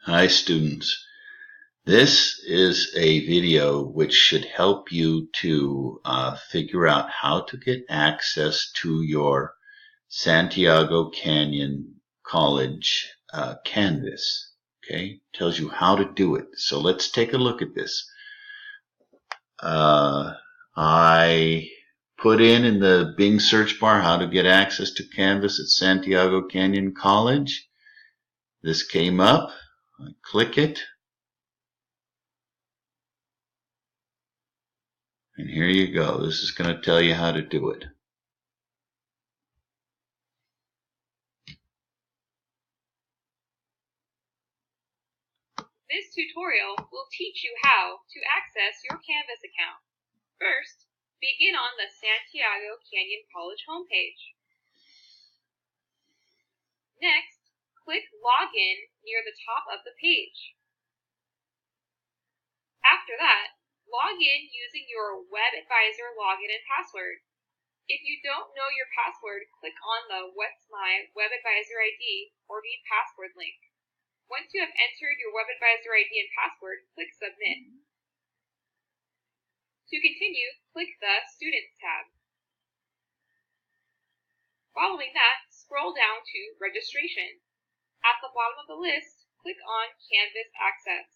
Hi students. This is a video which should help you to figure out how to get access to your Santiago Canyon College Canvas. Okay, tells you how to do it. So let's take a look at this. I put in the Bing search bar how to get access to Canvas at Santiago Canyon College. This came up. I click it. And here you go. This is going to tell you how to do it. This tutorial will teach you how to access your Canvas account. First, begin on the Santiago Canyon College homepage. Next, click Login near the top of the page. After that, log in using your WebAdvisor login and password. If you don't know your password, click on the What's My WebAdvisor ID or Need Password link. Once you have entered your WebAdvisor ID and password, click Submit. To continue, click the Students tab. Following that, scroll down to Registration. At the bottom of the list, click on Canvas Access.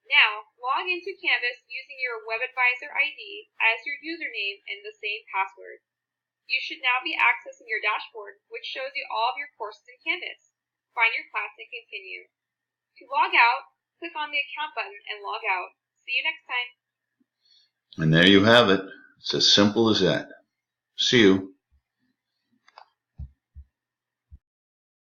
Now, log into Canvas using your WebAdvisor ID as your username and the same password. You should now be accessing your dashboard, which shows you all of your courses in Canvas. Find your class and continue. To log out, click on the Account button and log out. See you next time. And there you have it. It's as simple as that. See you.